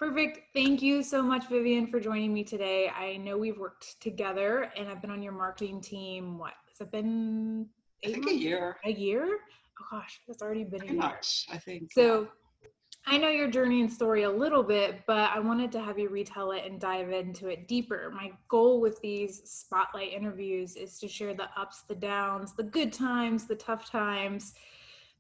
Perfect. Thank you so much, Vivian, for joining me today. I know we've worked together and I've been on your marketing team. What has it been? I 8 think a months? year, A year? Oh gosh, it's already been a pretty year. much, I think, yeah. So I know your journey and story a little bit, but I wanted to have you retell it and dive into it deeper. My goal with these spotlight interviews is to share the ups, the downs, the good times, the tough times,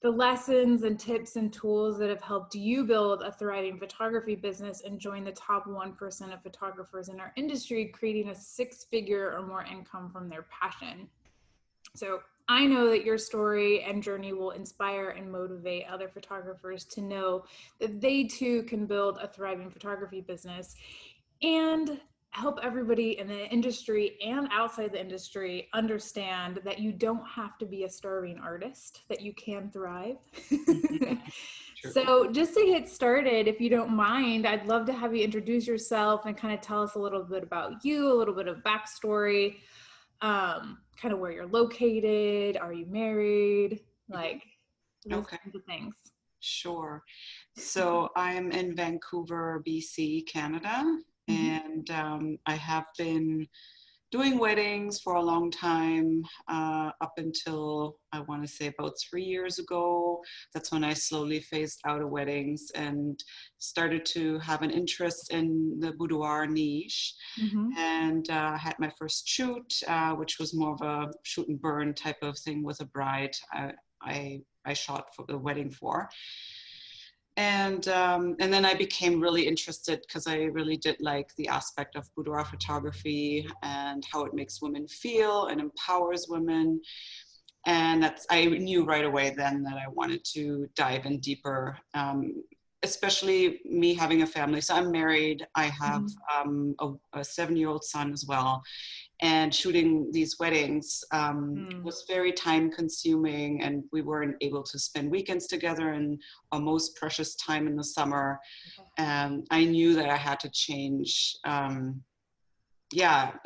the lessons and tips and tools that have helped you build a thriving photography business and join the top 1% of photographers in our industry, creating a 6-figure or more income from their passion. So I know that your story and journey will inspire and motivate other photographers to know that they too can build a thriving photography business and help everybody in the industry and outside the industry understand that you don't have to be a starving artist, that you can thrive. True. So just to get started, if you don't mind, I'd love to have you introduce yourself and kind of tell us a little bit about you, a little bit of backstory, kind of where you're located, are you married, like those Okay, kinds of things. sure. So I'm in Vancouver, BC, Canada, Mhm. and I have been doing weddings for a long time, up until I want to say about 3 years ago. That's when I slowly phased out of weddings and started to have an interest in the boudoir niche. Mhm. And I had my first shoot, which was more of a shoot and burn type of thing with a bride. I shot for the wedding for, and then I became really interested because I really did like the aspect of boudoir photography and how it makes women feel and empowers women. And I knew right away then that I wanted to dive in deeper, especially me having a family. So I'm married. I have Mhm. a 7-year-old son as well, and shooting these weddings Mm. was very time consuming, and we weren't able to spend weekends together and our most precious time in the summer. And I knew that I had to change, yeah,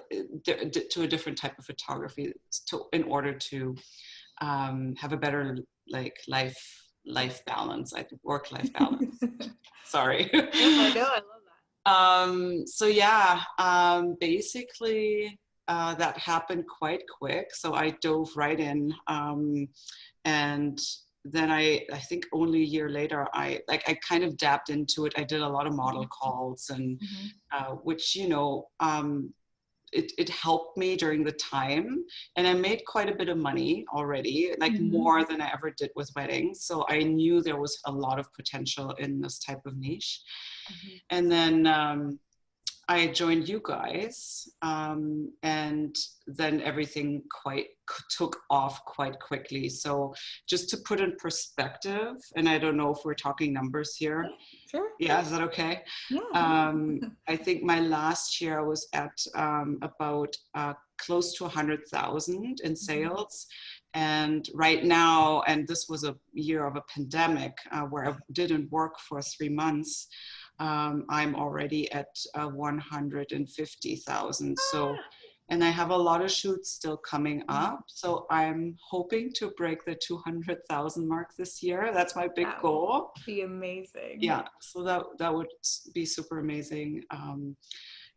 to a different type of photography in order to have a better like life balance, I think, work-life balance. Sorry. No, no, I love So yeah, basically that happened quite quick. So I dove right in, and then I think only a year later, I kind of dabbed into it. I did a lot of model calls, and that. Mhm. which it helped me during the time, and I made quite a bit of money already, like Mhm. more than I ever did with weddings. So I knew there was a lot of potential in this type of niche. Mhm. And then I joined you guys, and then everything quite took off quite quickly. So just to put in perspective, and I don't know if we're talking numbers Yeah, here. sure. Yeah, is that okay? Yeah. I think my last year I was at about close to 100,000 in Mhm. sales. And right now, and this was a year of a pandemic where I didn't work for 3 months, I'm already at 150,000. So, and I have a lot of shoots still coming up. So I'm hoping to break the 200,000 mark this year. That's my big That would goal. be amazing. Yeah, so that would be super amazing.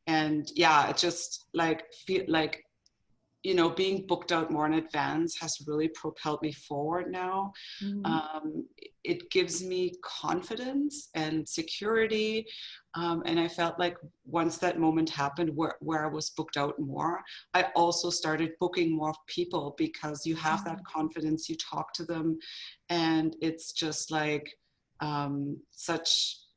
And yeah, it just like feel like, being booked out more in advance has really propelled me forward now. Mhm. It gives me confidence and security. And I felt like once that moment happened where I was booked out more, I also started booking more people because you have that confidence, you talk to them, and it's just like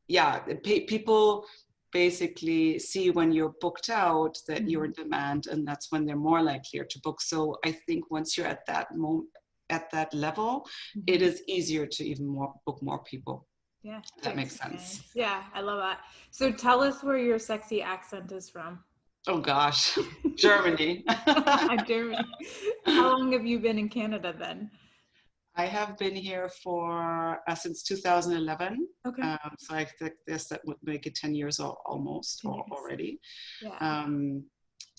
yeah, people basically see when you're booked out that you're in Mhm. demand, and that's when they're more likely to book. So I think once you're at that moment, at that level, it Mhm. is easier to even book more people. Yeah, If to that makes sense. expand. Yeah, I love that. So tell us where your sexy accent is from. Oh gosh, Germany. Germany. How long have you been in Canada then? I have been here for since 2011. Okay. So I think this that would make it 10 years almost 10 years. already. Yeah. Um,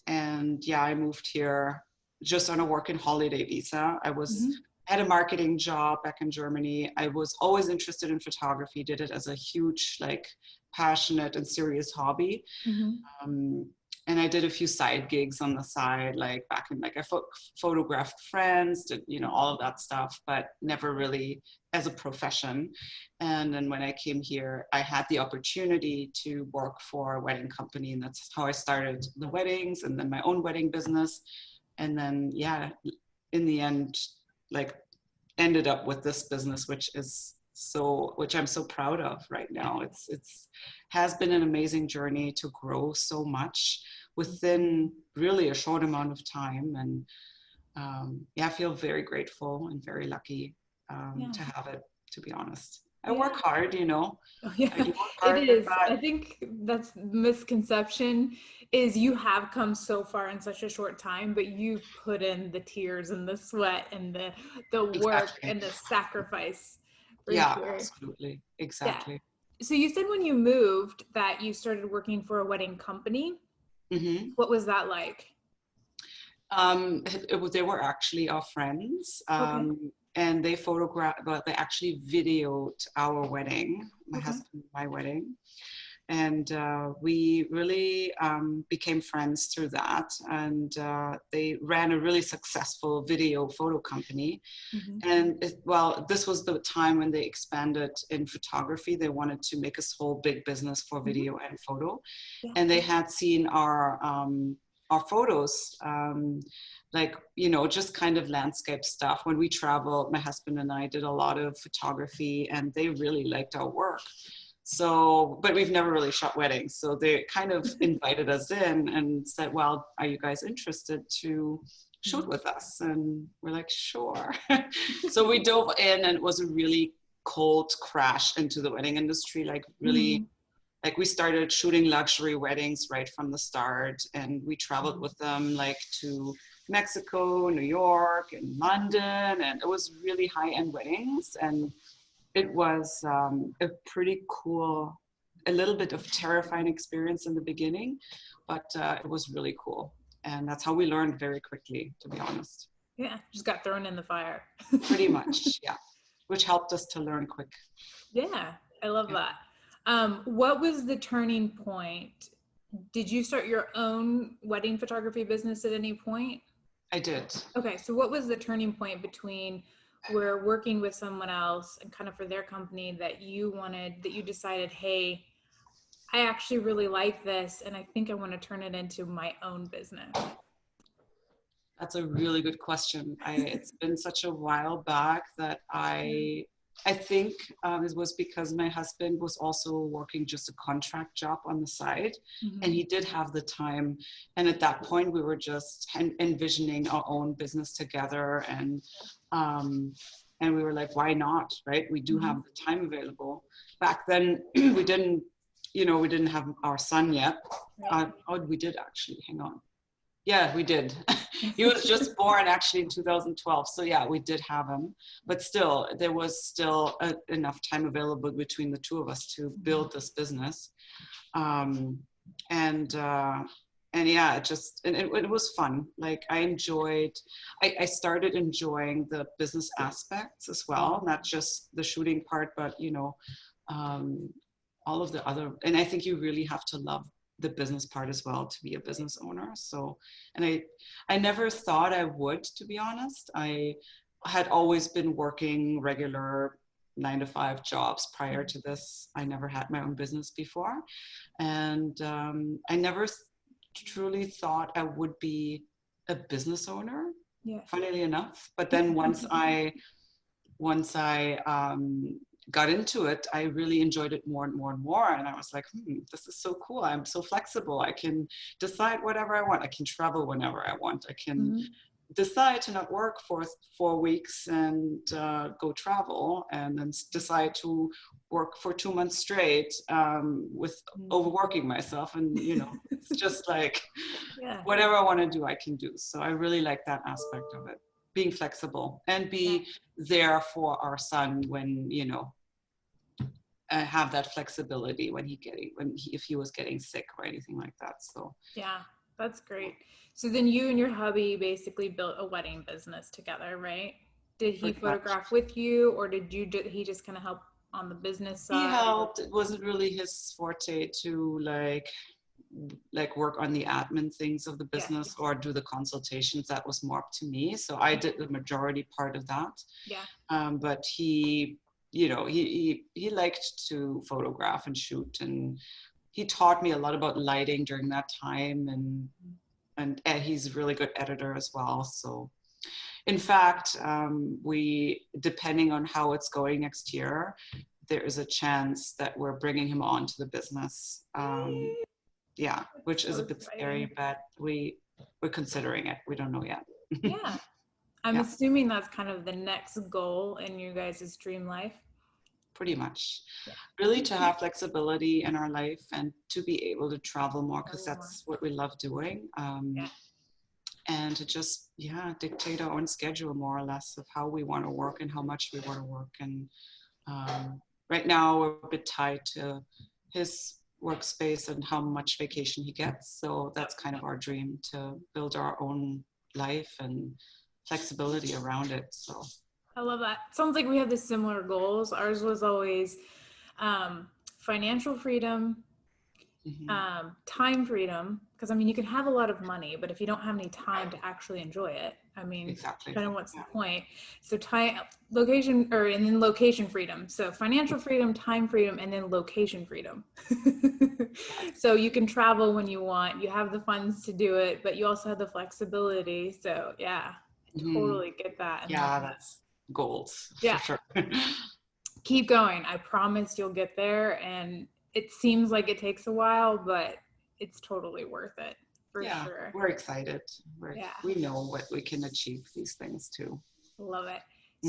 and yeah, I moved here just on a work and holiday visa. Mhm. Had a marketing job back in Germany. I was always interested in photography, did it as a huge like passionate and serious hobby. Mm-hmm. And I did a few side gigs on the side, like back in, like I photographed friends, did, you know, all of that stuff, but never really as a profession. And then when I came here, I had the opportunity to work for a wedding company, and that's how I started the weddings and then my own wedding business. And then, yeah, in the end, like ended up with this business, which I'm so proud of right now. It's has been an amazing journey to grow so much within really a short amount of time. And yeah, I feel very grateful and very lucky to have it, to be honest. I work hard, you know. Oh, yeah, I do work it hard, is. I but think that's the misconception is you have come so far in such a short time, but you've put in the tears and the sweat and the work exactly. and the sacrifice for Yeah, sure. absolutely. Yeah. Exactly. So you said when you moved that you started working for a wedding company. Hmm. What was that like? They were actually our friends, Okay. and they photographed, but they actually videoed our wedding, my Okay. husband and my wedding. And we really became friends through that. And they ran a really successful video photo company. Mm-hmm. And well, this was the time when they expanded in photography. They wanted to make a whole big business for Mm-hmm. video and photo, Yeah. and they had seen our photos, like, you know, just kind of landscape stuff. When we traveled, my husband and I did a lot of photography, and they really liked our work. So, but we've never really shot weddings. So they kind of invited us in and said, well, are you guys interested to shoot with us? And we're like, sure. So we dove in, and it was a really cold crash into the wedding industry, like really, Mm-hmm. like we started shooting luxury weddings right from the start, and we traveled with them like to Mexico, New York, and London, and it was really high-end weddings. And it was a pretty cool, a little bit of terrifying experience in the beginning, but it was really cool. And that's how we learned very quickly, to be honest. Yeah. Just got thrown in the fire. Pretty much, yeah. Which helped us to learn quick. Yeah. I love Yeah, that. What was the turning point? Did you start your own wedding photography business at any point? I did. Okay, so what was the turning point between where working with someone else and kind of for their company that you wanted, that you decided, hey, I actually really like this and I think I want to turn it into my own business? That's a really good question. It's been such a while back that I think it was because my husband was also working just a contract job on the side, and Mm-hmm. he did have the time. And at that point, we were just envisioning our own business together, um, and we were like, why not, right? We do Mm-hmm. have the time available. Back then, we didn't, you know, we didn't have our son yet. Right. Oh, we did actually. Hang on. Yeah, we did. He was just born actually in 2012. So yeah, we did have him, but still, there was still enough time available between the two of us to build this business. Um, and and yeah, it was fun. Like I started enjoying the business aspects as well, not just the shooting part, but you know, um, all of the other. And I think you really have to love the business part as well to be a business owner. So, and I never thought I would, to be honest. I had always been working regular 9 to 5 jobs prior to this. I never had my own business before, and I never truly thought I would be a business owner, Yeah. funnily enough. But then once I got into it, I really enjoyed it more and more and more. And I was like, this is so cool. I'm so flexible. I can decide whatever I want. I can travel whenever I want. I can Mm-hmm. decide to not work for 4 weeks and go travel, and then decide to work for 2 months straight with overworking myself. And, you know, it's just like Yeah. whatever I want to do, I can do. So I really like that aspect of it, being flexible and Yeah. be there for our son when, you know, have that flexibility when if he was getting sick or anything like that. So Yeah. That's great. So then you and your hubby basically built a wedding business together, right? Did he pretty much. photograph with you or did he just kind of help on the business He side? helped. It wasn't really his forte to work on the admin things of the Yeah. business or do the consultations. That was more up to me. So I did the majority part of that. Yeah. But he, he liked to photograph and shoot, and he taught me a lot about lighting during that time, and he's a really good editor as well. So in fact, depending on how it's going next year, there is a chance that we're bringing him on to the business. Yeah, which is a bit scary, but we're considering it. We don't know yet. Yeah. I'm Yeah. assuming that's kind of the next goal in you guys' dream life. Pretty much. Yeah. Really to have flexibility in our life and to be able to travel more, because that's what we love doing. And to just, dictate our own schedule more or less of how we want to work and how much we want to work. And right now we're a bit tied to his workspace and how much vacation he gets. So that's kind of our dream, to build our own life and flexibility around it. So I love that. Sounds like we have the similar goals. Ours was always financial freedom, time freedom, because I mean, you can have a lot of money, but if you don't have any time to actually enjoy it, I mean, exactly. kind of what's the point? So and then location freedom. So financial freedom, time freedom, and then location freedom. So you can travel when you want, you have the funds to do it, but you also have the flexibility. So yeah, I totally get that. And that's goals. Yeah. For sure. Keep going. I promise you'll get there. And it seems like it takes a while, but it's totally worth it for sure. We're excited. We know what we can achieve these things too. Love it.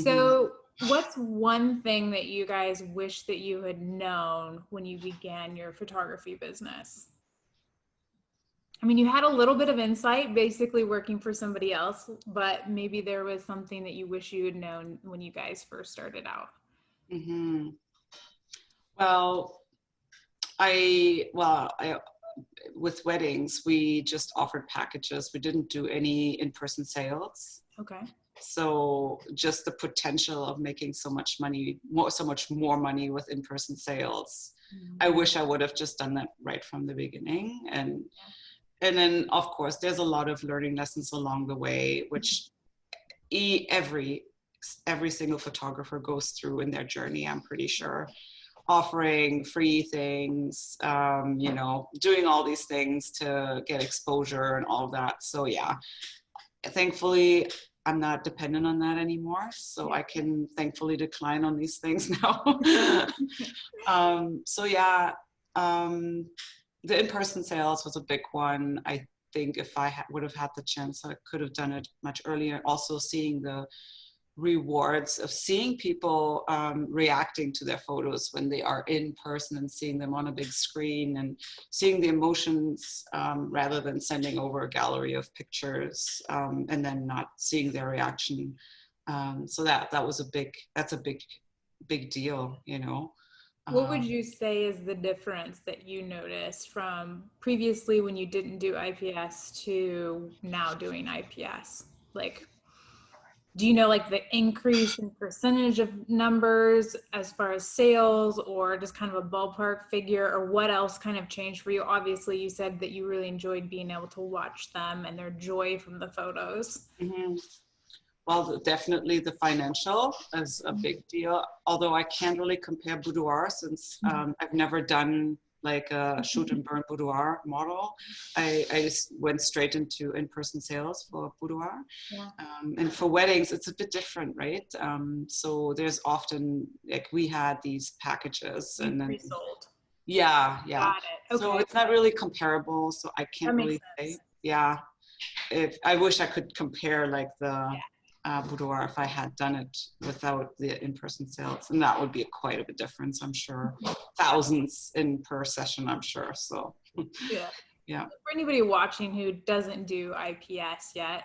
So what's one thing that you guys wish that you had known when you began your photography business? I mean, you had a little bit of insight basically working for somebody else, but maybe there was something that you wish you had known when you guys first started out. Well, I with weddings, we just offered packages. We didn't do any in-person sales. Okay. So just the potential of making so much more money with in-person sales. I wish I would have just done that right from the beginning. And then of course there's a lot of learning lessons along the way, which every single photographer goes through in their journey, I'm pretty sure. Offering free things, doing all these things to get exposure and all that. So yeah, thankfully I'm not dependent on that anymore. So I can thankfully decline on these things now. The in-person sales was a big one. I think if I would have had the chance, I could have done it much earlier. Also seeing the rewards of seeing people reacting to their photos when they are in person and seeing them on a big screen and seeing the emotions rather than sending over a gallery of pictures and then not seeing their reaction. So that's a big deal, What would you say is the difference that you noticed from previously when you didn't do IPS to now doing IPS? Like, do you know like the increase in percentage of numbers as far as sales, or just kind of a ballpark figure, or what else kind of changed for you? Obviously you said that you really enjoyed being able to watch them and their joy from the photos. Well, definitely the financial is a big deal, although I can't really compare boudoir since I've never done like a shoot and burn boudoir model. I just went straight into in-person sales for boudoir. And for weddings, it's a bit different, right? So there's often, like we had these packages and then Pre-sold. Yeah. Got it. Okay. So it's not really comparable. So I can't really say. Yeah. I wish I could compare like the boudoir if I had done it without the in-person sales, and that would be quite a bit difference, I'm sure. Thousands in per session, I'm sure. So yeah. For anybody watching who doesn't do IPS yet,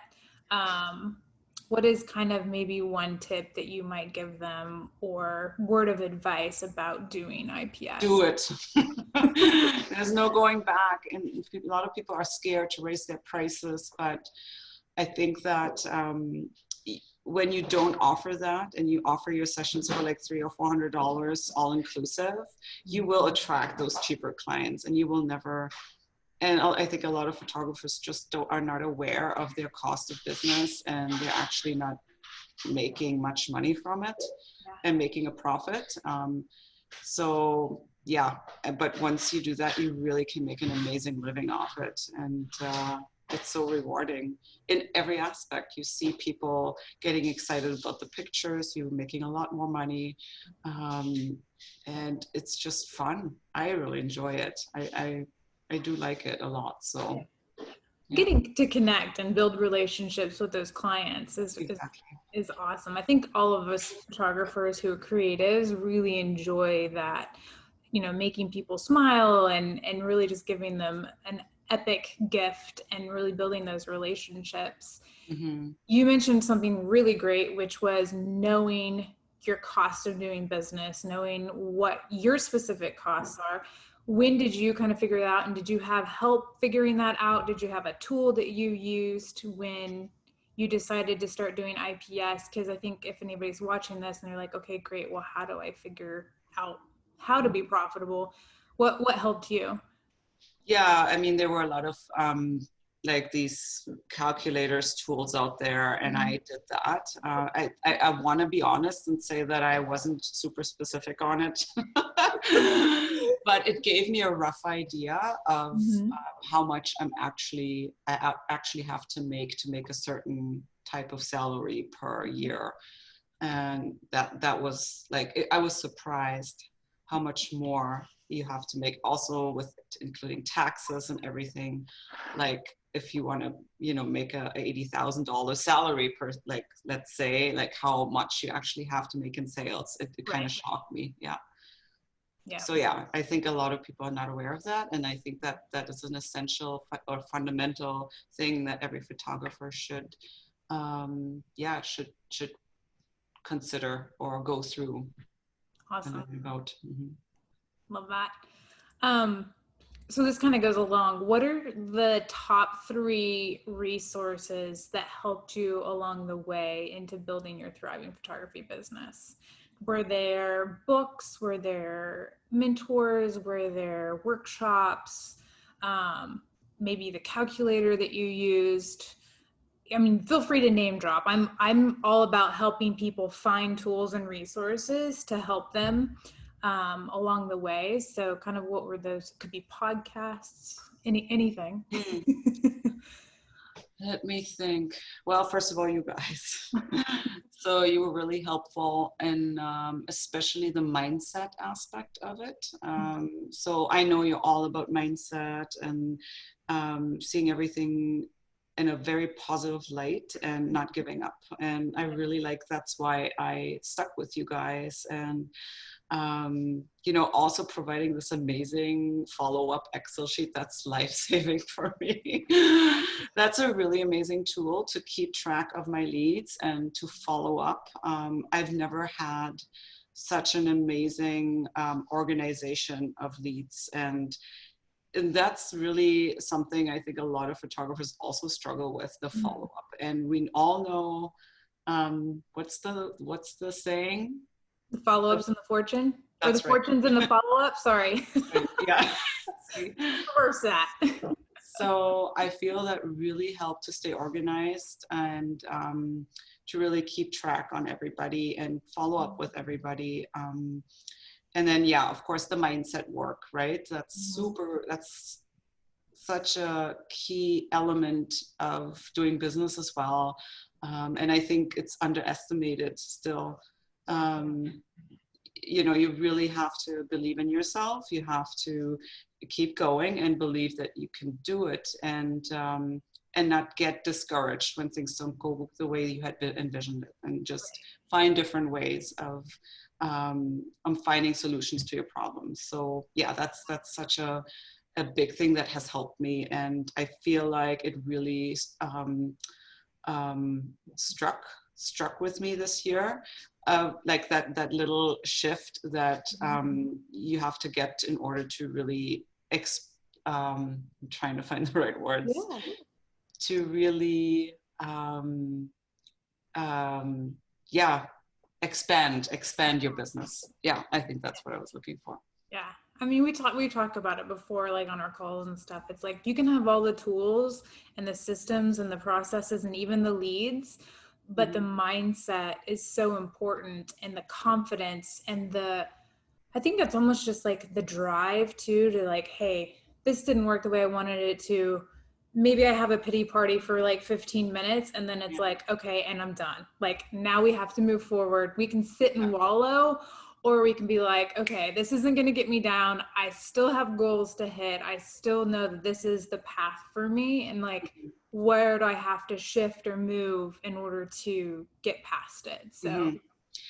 what is kind of maybe one tip that you might give them or word of advice about doing IPS? Do it. There's no going back, and a lot of people are scared to raise their prices, but I think that when you don't offer that and you offer your sessions for like $300 or $400 all inclusive, you will attract those cheaper clients, and you will never. And I think a lot of photographers just are not aware of their cost of business, and they're actually not making much money from it and making a profit. So yeah, but once you do that, you really can make an amazing living off it. And it's so rewarding in every aspect. You see people getting excited about the pictures, you're making a lot more money. And it's just fun. I really enjoy it. I do like it a lot. So yeah. Getting to connect and build relationships with those clients is awesome. I think all of us photographers who are creatives really enjoy that, you know, making people smile and really just giving them an epic gift and really building those relationships. Mm-hmm. You mentioned something really great, which was knowing your cost of doing business, knowing what your specific costs are. When did you kind of figure it out, and did you have help figuring that out? Did you have a tool that you used when you decided to start doing IPS? Because I think if anybody's watching this and they're like, okay, great, well, how do I figure out how to be profitable? What helped you? Yeah, I mean, there were a lot of like these calculators tools out there, and I did that. I want to be honest and say that I wasn't super specific on it, but it gave me a rough idea of how much I actually have to make a certain type of salary per year, and that was like, I was surprised how much more you have to make, also with including taxes and everything. Like if you want to, you know, make a $80,000 salary per, like, let's say, like how much you actually have to make in sales. It kind of shocked me. Yeah. So yeah, I think a lot of people are not aware of that. And I think that that is an essential or fundamental thing that every photographer should consider or go through. Awesome. About. Love that. So this kind of goes along. What are the top 3 resources that helped you along the way into building your thriving photography business? Were there books? Were there mentors? Were there workshops? Maybe the calculator that you used? I mean, feel free to name drop. I'm all about helping people find tools and resources to help them along the way. So kind of what were those? Could be podcasts, anything. Let me think. Well, first of all, you guys. So you were really helpful, and especially the mindset aspect of it. So I know you're all about mindset and seeing everything in a very positive light and not giving up. And I really like, that's why I stuck with you guys. And you know, also providing this amazing follow-up Excel sheet that's life-saving for me. That's a really amazing tool to keep track of my leads and to follow up. I've never had such an amazing organization of leads, and that's really something I think a lot of photographers also struggle with, the follow-up. And we all know, what's the saying? The follow-ups and the fortune? Or the That's right. fortunes and the follow-up? Sorry. Yeah. Reverse that. So I feel that really helped to stay organized and to really keep track on everybody and follow up with everybody. And then, yeah, of course, the mindset work, right? That's such a key element of doing business as well. And I think it's underestimated still. You know, you really have to believe in yourself. You have to keep going and believe that you can do it, and not get discouraged when things don't go the way you had envisioned it, and just find different ways of finding solutions to your problems. So yeah, that's such a big thing that has helped me, and I feel like it really struck with me this year. Like that little shift that you have to get in order to really I'm trying to find the right words, to really yeah, expand your business. Yeah, I think that's what I was looking for. Yeah. I mean, we talked about it before, like on our calls and stuff. It's like you can have all the tools and the systems and the processes and even the leads, but the mindset is so important, and the confidence and I think that's almost just like the drive too, to like, hey, this didn't work the way I wanted it to. Maybe I have a pity party for like 15 minutes and then it's Yeah. like, okay, and I'm done. Like now we have to move forward. We can sit and wallow, or we can be like, okay, this isn't going to get me down. I still have goals to hit. I still know that this is the path for me. And like, where do I have to shift or move in order to get past it? So,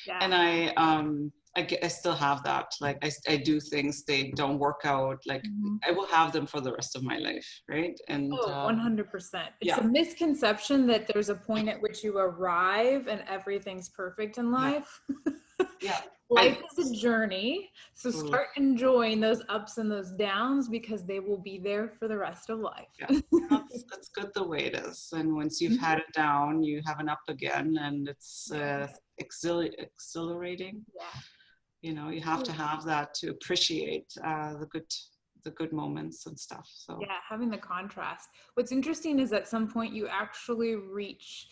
yeah. And I still have that. Like I do things, they don't work out. Like I will have them for the rest of my life, right? And 100%. It's yeah. a misconception that there's a point at which you arrive and everything's perfect in life. Yeah. Life is a journey. So start enjoying those ups and those downs, because they will be there for the rest of life. Yeah. That's good the way it is. And once you've had it down, you have an up again, and it's exhilarating. Yeah. You know, you have to have that to appreciate the good moments and stuff. So yeah, having the contrast. What's interesting is at some point you actually reach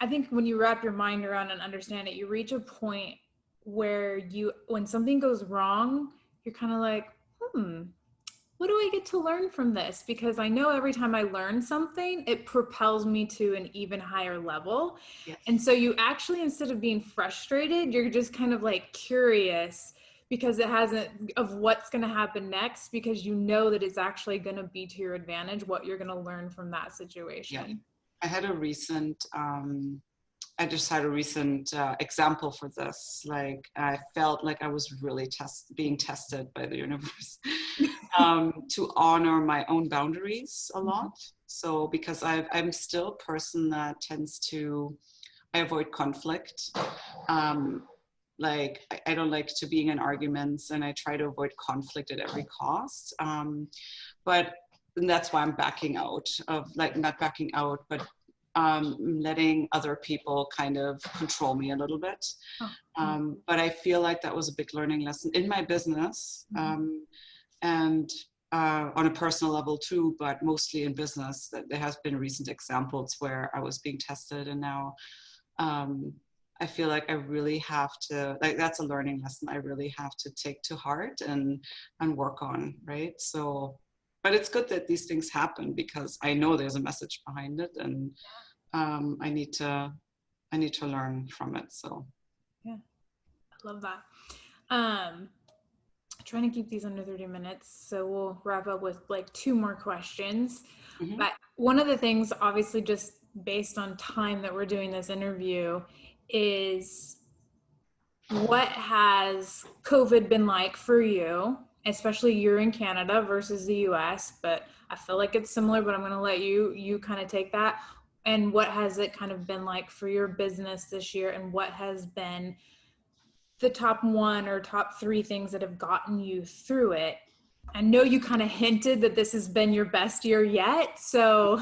I think when you wrap your mind around and understand it, you reach a point where when something goes wrong, you're kind of like, what do I get to learn from this? Because I know every time I learn something, it propels me to an even higher level. yes. And so you actually, instead of being frustrated, you're just kind of like curious, because it hasn't, of what's going to happen next, because you know that it's actually going to be to your advantage, what you're going to learn from that situation. Yeah. I had a recent example for this. Like I felt like I was really being tested by the universe to honor my own boundaries a lot. So because I'm still a person that I avoid conflict. Like I don't like to be in arguments, and I try to avoid conflict at every cost. And that's why I'm backing out of, like, not backing out, but letting other people kind of control me a little bit. But I feel like that was a big learning lesson in my business, and on a personal level too, but mostly in business. That there has been recent examples where I was being tested, and now I feel like I really have to, like, that's a learning lesson I really have to take to heart and work on, right? So, but it's good that these things happen, because I know there's a message behind it, and I need to learn from it. So yeah, I love that. Trying to keep these under 30 minutes, so we'll wrap up with like 2 more questions. But one of the things, obviously just based on time that we're doing this interview, is what has COVID been like for you? Especially you're in Canada versus the US, but I feel like it's similar, but I'm going to let you kind of take that. And what has it kind of been like for your business this year? And what has been the top 1 or top 3 things that have gotten you through it? I know you kind of hinted that this has been your best year yet. So,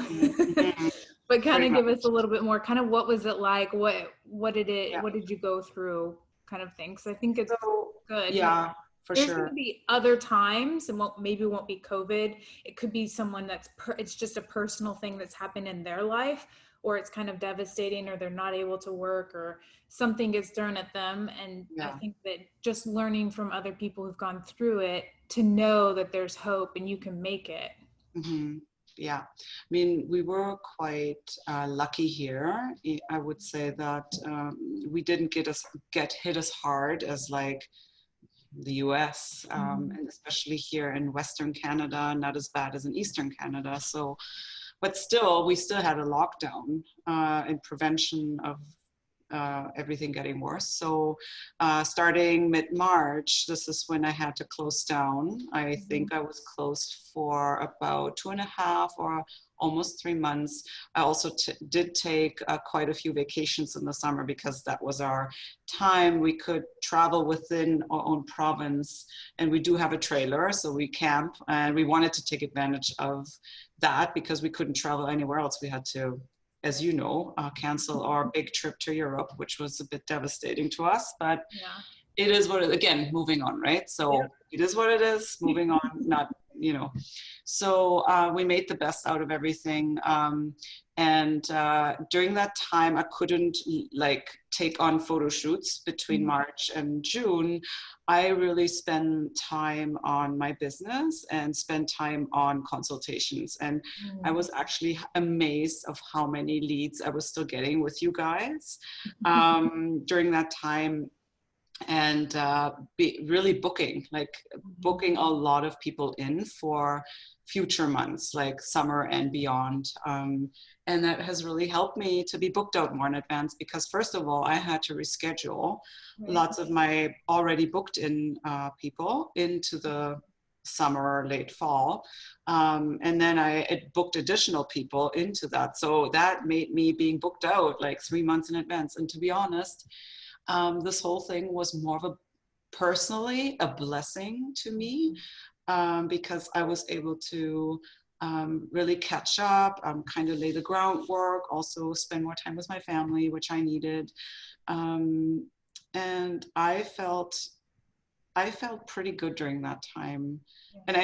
but kind of give us a little bit more, kind of what was it like? What did you go through, kind of thing? Because I think it's good. Yeah, for There's sure. going to be other times, and maybe it won't be COVID. It could be someone it's just a personal thing that's happened in their life, or it's kind of devastating, or they're not able to work, or something gets thrown at them. And I think that just learning from other people who've gone through it, to know that there's hope and you can make it. Yeah, I mean, we were quite lucky here. I would say that we didn't get hit as hard as like the US, and especially here in Western Canada, not as bad as in Eastern Canada. So, but still, we still had a lockdown in prevention of everything getting worse. So starting mid-March, this is when I had to close down. I think I was closed for about 2.5 or almost 3 months. I also did take quite a few vacations in the summer, because that was our time. We could travel within our own province, and we do have a trailer, so we camp, and we wanted to take advantage of that because we couldn't travel anywhere else. We had to as you know, cancel our big trip to Europe, which was a bit devastating to us. But Yeah. it is what it, again, moving on, right? So it is what it is, moving on, not, you know. So we made the best out of everything. And during that time, I couldn't like take on photo shoots between March and June. I really spent time on my business and spent time on consultations. And I was actually amazed of how many leads I was still getting with you guys during that time. And really booking a lot of people in for future months like summer and beyond, and that has really helped me to be booked out more in advance, because first of all I had to reschedule lots of my already booked in people into the summer or late fall, and then I booked additional people into that, so that made me being booked out like 3 months in advance. And to be honest, this whole thing was more of a personally a blessing to me, because I was able to really catch up, kind of lay the groundwork, also spend more time with my family, which I needed. And I felt pretty good during that time. And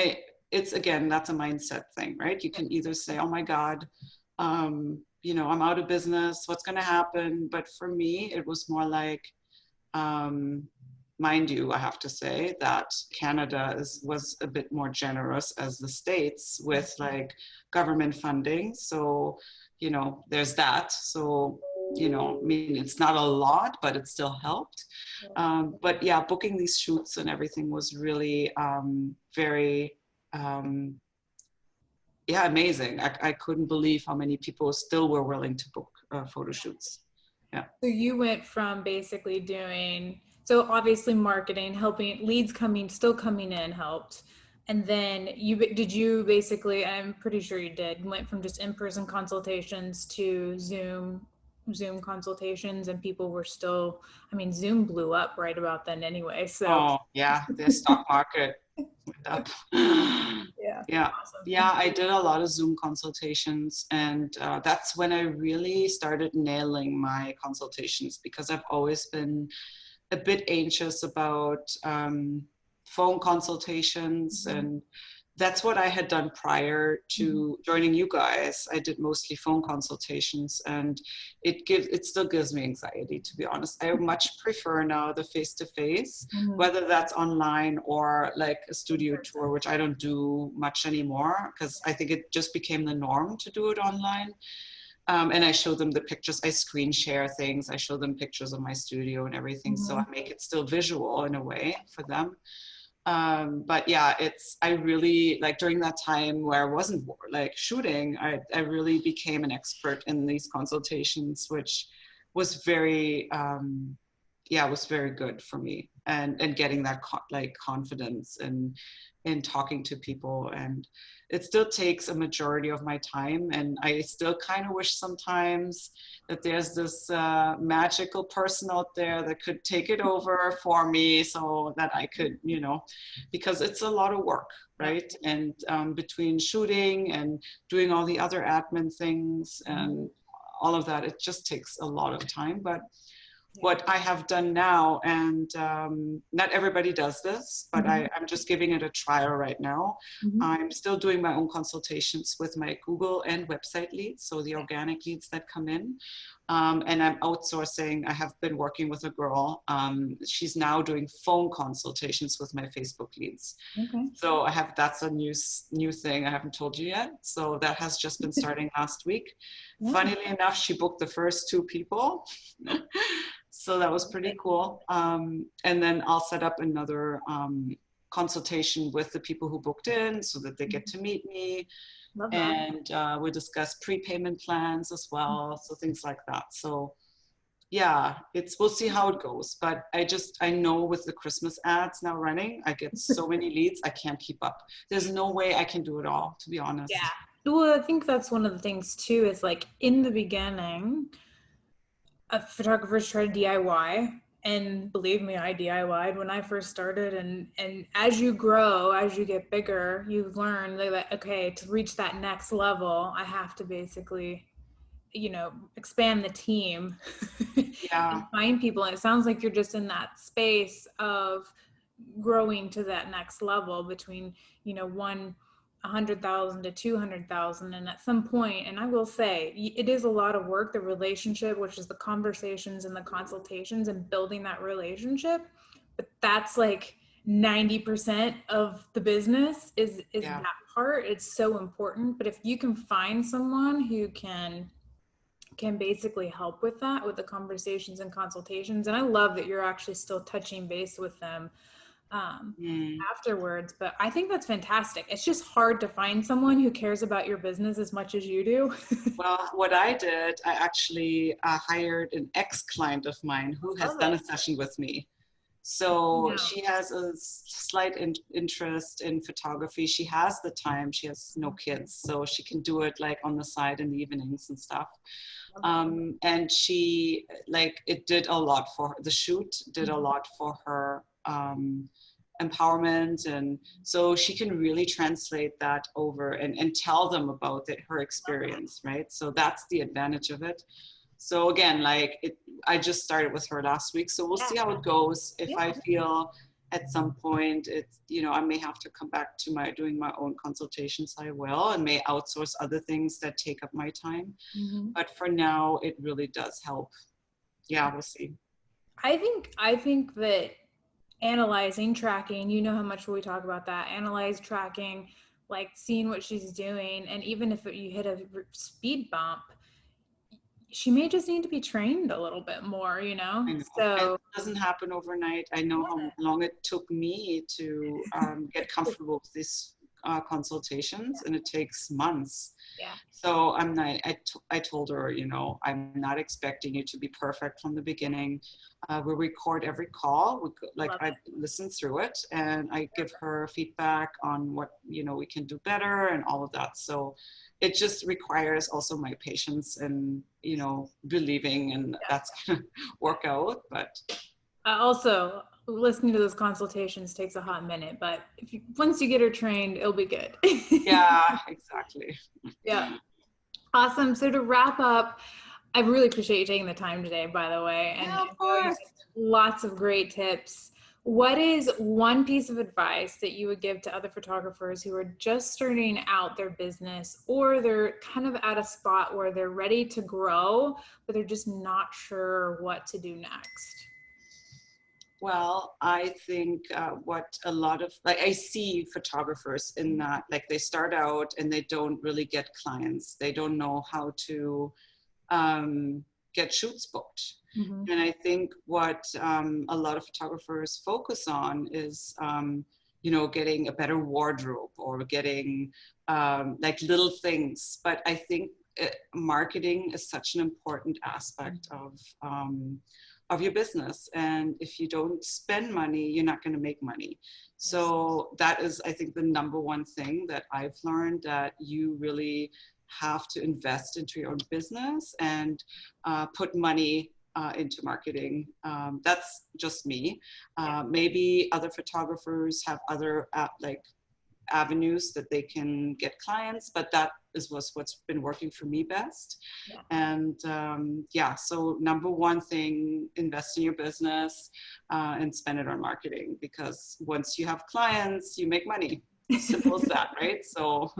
it's again, that's a mindset thing, right? You can either say, oh my God, you know, I'm out of business, what's going to happen? But for me, it was more like, mind you, I have to say that Canada was a bit more generous as the States with like government funding. So, you know, there's that. So, you know, I mean, it's not a lot, but it still helped. But yeah, booking these shoots and everything was really very, yeah, amazing. I couldn't believe how many people still were willing to book photo shoots. Yeah. So you went from basically doing, so obviously marketing, helping leads still coming in helped. And then did you basically, I'm pretty sure you did, went from just in-person consultations to Zoom consultations, and people were still, I mean, Zoom blew up right about then anyway. So oh yeah, the stock market went up. Yeah. Awesome. Yeah, I did a lot of Zoom consultations, and that's when I really started nailing my consultations, because I've always been a bit anxious about phone consultations, and that's what I had done prior to joining you guys. I did mostly phone consultations, and it still gives me anxiety, to be honest. I much prefer now the face-to-face, whether that's online or like a studio tour, which I don't do much anymore because I think it just became the norm to do it online. And I show them the pictures, I screen share things, I show them pictures of my studio and everything. So I make it still visual in a way for them. But yeah, I really, like during that time where I wasn't like shooting, I really became an expert in these consultations, which was very, yeah, it was very good for me, and getting that like confidence in talking to people. And it still takes a majority of my time, and I still kind of wish sometimes that there's this magical person out there that could take it over for me, so that I could, you know, because it's a lot of work, right? And between shooting and doing all the other admin things and all of that, it just takes a lot of time. But what I have done now, and not everybody does this, but I'm just giving it a trial right now. I'm still doing my own consultations with my Google and website leads, so the organic leads that come in. And I'm outsourcing. I have been working with a girl. She's now doing phone consultations with my Facebook leads. So that's a new thing I haven't told you yet. So that has just been starting last week. Funnily enough, she booked the first 2 people. So that was pretty cool. And then I'll set up another consultation with the people who booked in, so that they get to meet me. And we'll discuss prepayment plans as well. So things like that. So yeah, we'll see how it goes. But I know with the Christmas ads now running, I get so many leads, I can't keep up. There's no way I can do it all, to be honest. Yeah. Well, I think that's one of the things too, is like in the beginning, photographers try to DIY, and believe me, I DIY'd when I first started. And as you grow, as you get bigger, you learn that, okay, to reach that next level, I have to basically you know, expand the team Yeah. and find people. And it sounds like you're just in that space of growing to that next level between, you know, 100,000 to 200,000. And at some point, and I will say, it is a lot of work, the relationship, which is the conversations and the consultations and building that relationship. But that's like 90% of the business is Yeah. that part. It's so important. But if you can find someone who can basically help with that, with the conversations and consultations, and I love that you're actually still touching base with them Mm. afterwards. But I think that's fantastic. It's just hard to find someone who cares about your business as much as you do. Well, what I did, I actually hired an ex-client of mine who has Love done it. a session with me. So No. she has a slight interest in photography. She has the time. She has no kids, so she can do it like on the side in the evenings and stuff. And she, like, it did a lot for her. The shoot did a lot for her empowerment, and so she can really translate that over and tell them about it, her experience, right? So that's the advantage of it. So again, like I just started with her last week, so we'll see how it goes. If I feel at some point it's, you know, I may have to come back to doing my own consultations, I will, and may outsource other things that take up my time. But for now, it really does help. Yeah, we'll see. I think that analyzing, tracking, you know how much we talk about that, analyze, tracking, like seeing what she's doing. And even if you hit a speed bump, she may just need to be trained a little bit more, you know? I know. And So it doesn't happen overnight. I know how long it took me to get comfortable with these consultations, and it takes months. yeah, So I'm not, I told her, you know, I'm not expecting you to be perfect from the beginning. We record every call. Like, love I it. listen through it and I give her feedback on what, you know, we can do better and all of that. So it just requires also my patience and, you know, believing, and that's going to work out. But Also, listening to those consultations takes a hot minute, but once you get her trained, it'll be good. yeah, exactly. Yeah. Awesome. So to wrap up, I really appreciate you taking the time today, by the way, and Yeah, of going course. lots of great tips. What is one piece of advice that you would give to other photographers who are just starting out their business, or they're kind of at a spot where they're ready to grow, but they're just not sure what to do next? Well, I think what a lot of, like, I see photographers in that, like, they start out and they don't really get clients. They don't know how to get shoots booked. Mm-hmm. And I think what a lot of photographers focus on is, you know, getting a better wardrobe or getting like little things. But I think marketing is such an important aspect of your business. And if you don't spend money, you're not going to make money. So that is, I think, the number one thing that I've learned, that you really have to invest into your own business and put money into marketing. That's just me. Maybe other photographers have other like avenues that they can get clients, but that is what's been working for me best. And yeah, so number one thing, invest in your business and spend it on marketing, because once you have clients, you make money. Simple as that, right? So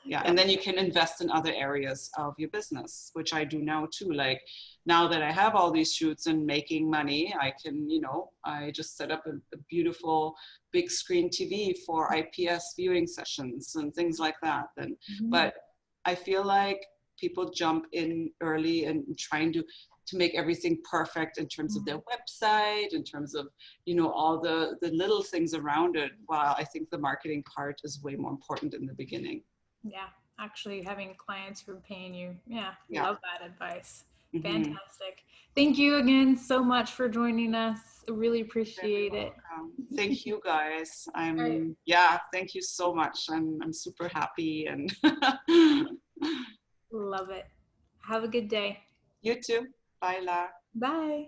yeah, and then you can invest in other areas of your business, which I do now too. Like, now that I have all these shoots and making money, I can, you know, I just set up a beautiful big screen TV for IPS viewing sessions and things like that. And but I feel like people jump in early and trying to make everything perfect in terms of their website, in terms of, you know, all the little things around it. While I think the marketing part is way more important in the beginning. Yeah, actually having clients who are paying you. Yeah, Yeah. love that advice. Mm-hmm. Fantastic. Thank you again so much for joining us. Really Very appreciate it. welcome. Thank you guys. All right. Yeah, thank you so much. I'm super happy, and Love it. Have a good day. you too. Bye, La. Bye.